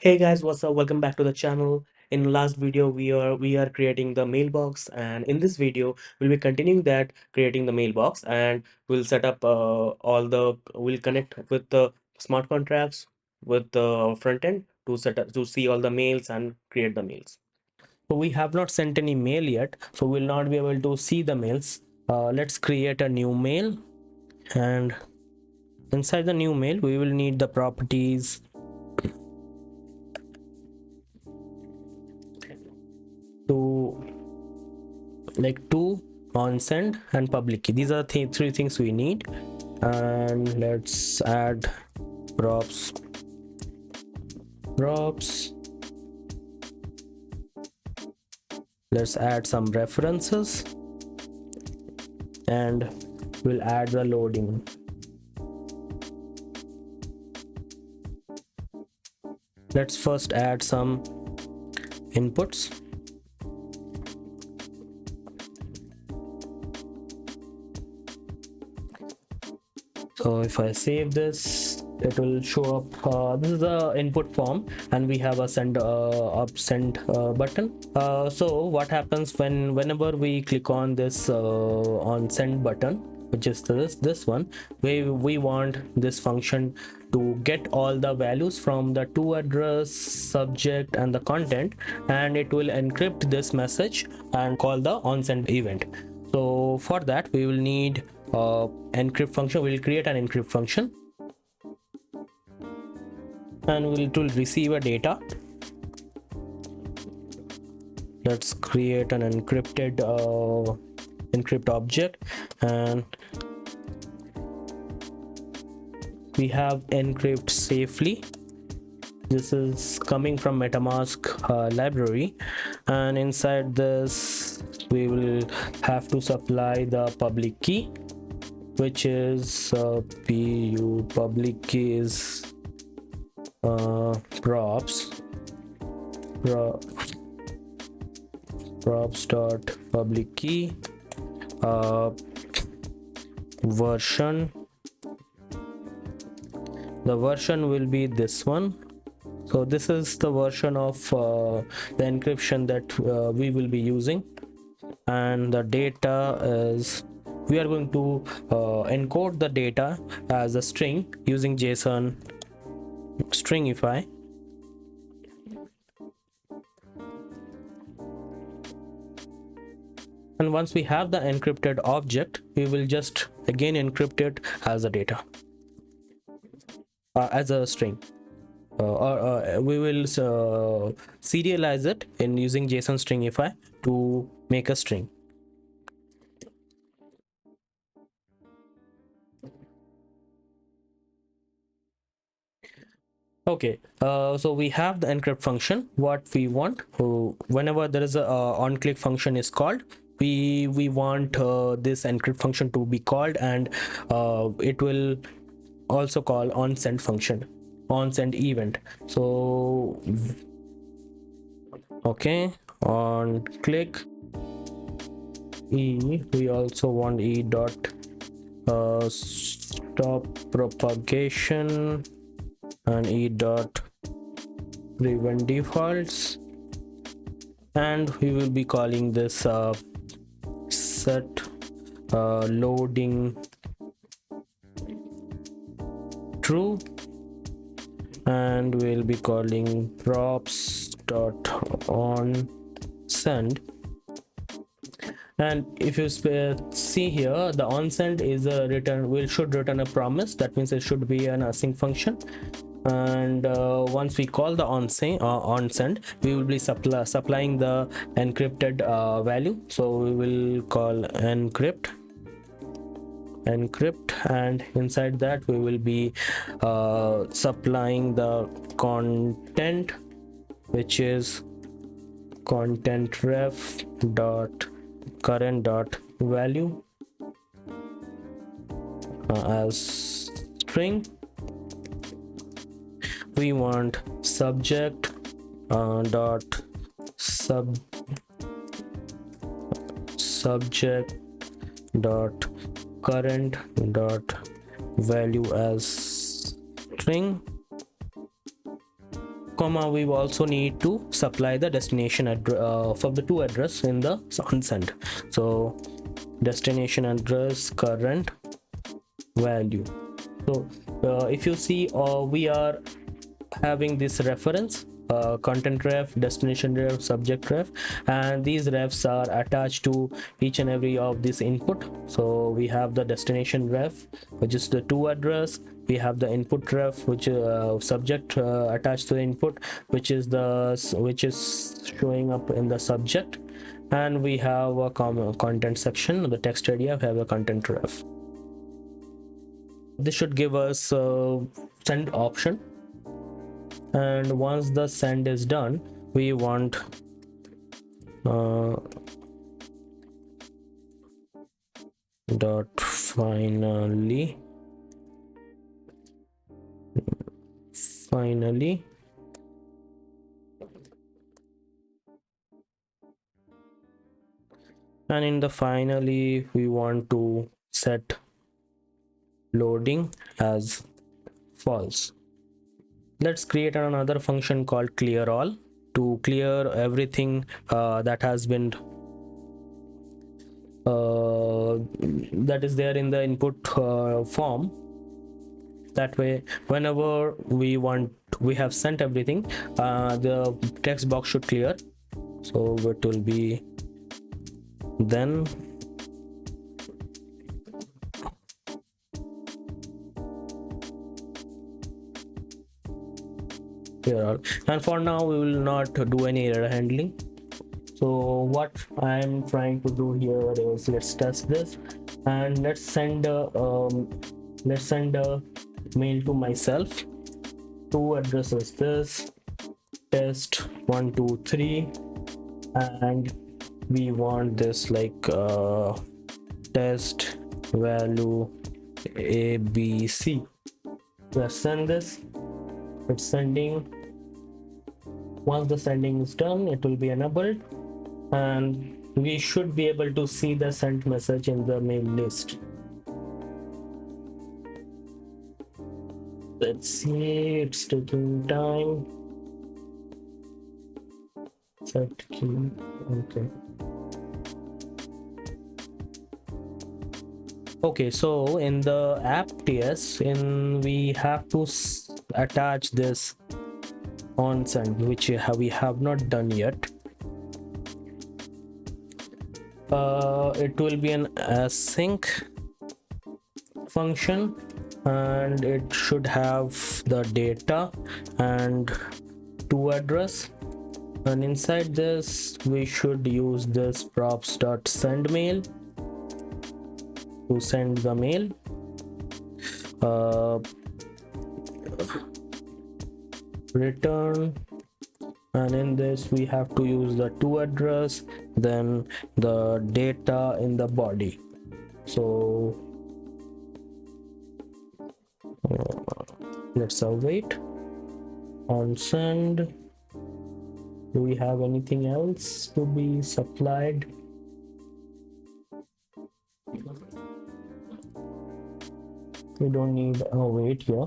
Hey guys, what's up? Welcome back to the channel. In the last video, we are creating the mailbox, and in this video, we'll be continuing that creating the mailbox, and we'll set up we'll connect with the smart contracts with the front end to set up to see all the mails and create the mails. So we have not sent any mail yet, so we'll not be able to see the mails. Let's create a new mail, and inside the new mail, we will need the properties to to on send and public key. These are three things we need, and let's add props. Let's add some references, and we'll add the loading. Let's first add some inputs. So if I save this, it will show up. This is the input form, and we have a send button. So what happens whenever we click on this on send button, which is this one, we want this function to get all the values from the to address, subject, and the content, and it will encrypt this message and call the on send event. So for that, we will need encrypt function. We'll create an encrypt function, and it will receive a data. Let's create an encrypt object, and we have encrypt safely. This is coming from MetaMask library, and inside this we will have to supply the public key, which is public key is props dot public key version. The version will be this one. So this is the version of the encryption that we will be using, and the data is, we are going to encode the data as a string using JSON stringify. And once we have the encrypted object, we will just again encrypt it as a data, as a string. Or we will serialize it in using JSON stringify to make a string. Okay, so we have the encrypt function. What we want, whenever there is a on click function is called, we want this encrypt function to be called, and it will also call on send function, on send event. So okay, on click e, we also want e dot stop propagation, and e dot prevent defaults, and we will be calling this set loading true, and we'll be calling props dot on send. And if you see here, the on send is a return, should return a promise. That means it should be an async function. And once we call the on send, we will be supplying the encrypted value. So we will call encrypt, and inside that we will be supplying the content, which is content ref dot current dot value as string. We want subject dot subject dot current dot value as string. comma, we also need to supply the destination address for the to address in the on send. So destination address current value. So if you see, we are having this reference, content ref, destination ref, subject ref, and these refs are attached to each and every of this input. So we have the destination ref, which is the to address. We have the input ref, which subject attached to the input, which is showing up in the subject, and we have a content section, the text area. We have a content ref. This should give us send option, and once the send is done, we want dot finally, and in the finally we want to set loading as false. Let's create another function called clear all to clear everything that has been that is there in the input form. That way, whenever we have sent everything, the text box should clear. So it will be then clear all. And for now, we will not do any error handling. So what I'm trying to do here is, let's test this, and let's send a mail to myself. Two addresses, this test 123, and we want this like test value ABC. Let's send this. It's sending. Once the sending is done, it will be enabled, and we should be able to see the sent message in the mail list. Let's see, it's taking time. Set key. Okay, so in the app TS, we have to attach this on send, which we have not done yet. It will be an async function, and it should have the data and to address, and inside this we should use this props.sendMail to send the mail. Return, and in this we have to use the to address, then the data in the body. So let's await on send. Do we have anything else to be supplied? We don't need a wait here.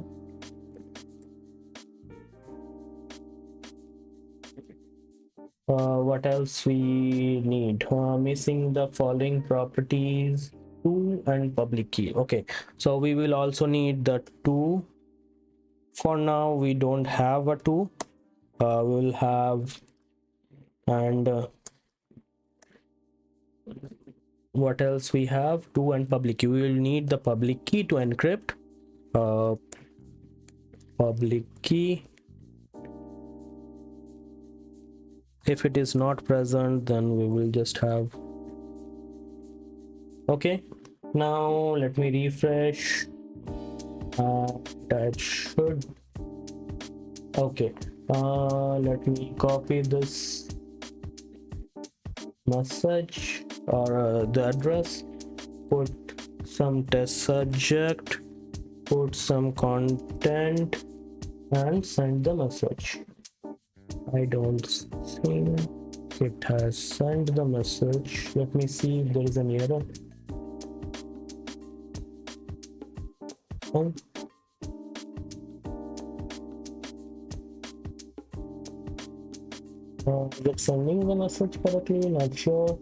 What else we need? Missing the following properties: to and public key. Okay, so we will also need the to. For now we don't have a to. We will have, and what else we have? To and public key. We will need the public key to encrypt. Public key. If it is not present, then we will just have. Okay, now let me refresh. That should. Okay, let me copy this message or the address, put some test subject, put some content, and send the message. I don't think it has sent the message. Let me see if there is an error. Oh. Is it sending the message correctly? Not sure.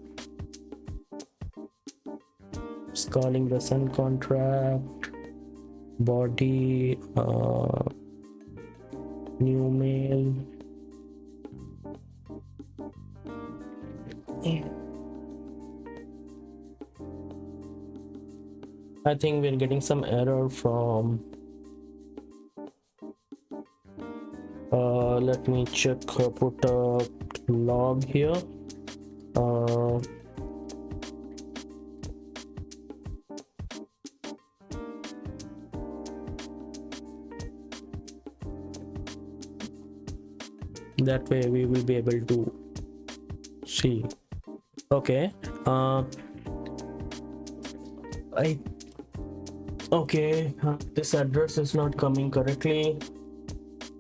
It's calling the send contract body, new mail. I think we're getting some error from let me check, put a log here. uh, that way we will be able to see. Okay. I Okay, this address is not coming correctly.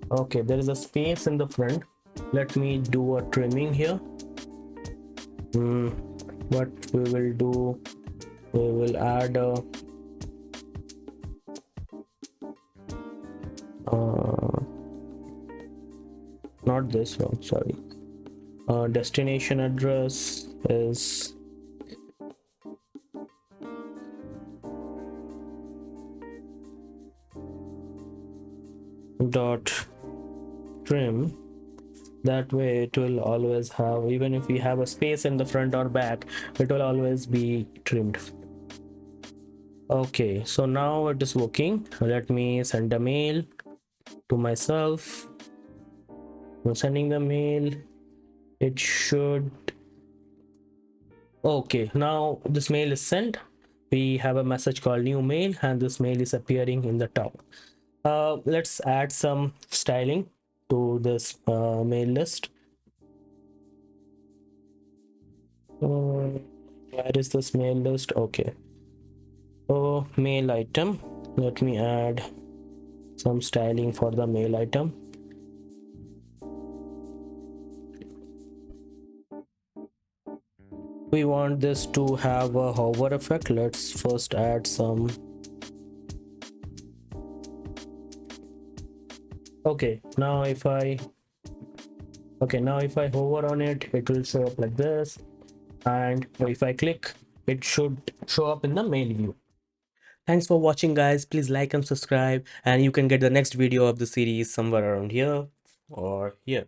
Okay, there is a space in the front. Let me do a trimming here. What we will do, we will add a not this one, sorry. Destination address is dot trim. That way it will always have, even if we have a space in the front or back, it will always be trimmed. Okay, so now it is working. Let me send a mail to myself. I'm sending the mail. It should. Okay, now this mail is sent. We have a message called new mail, and this mail is appearing in the top. Let's add some styling to this mail list. Where is this mail list? Okay. So mail item. Let me add some styling for the mail item. We want this to have a hover effect. Let's first add some. Okay, now if I hover on it, it will show up like this, and if I click, it should show up in the main view. Thanks for watching, guys. Please like and subscribe, and you can get the next video of the series somewhere around here or here.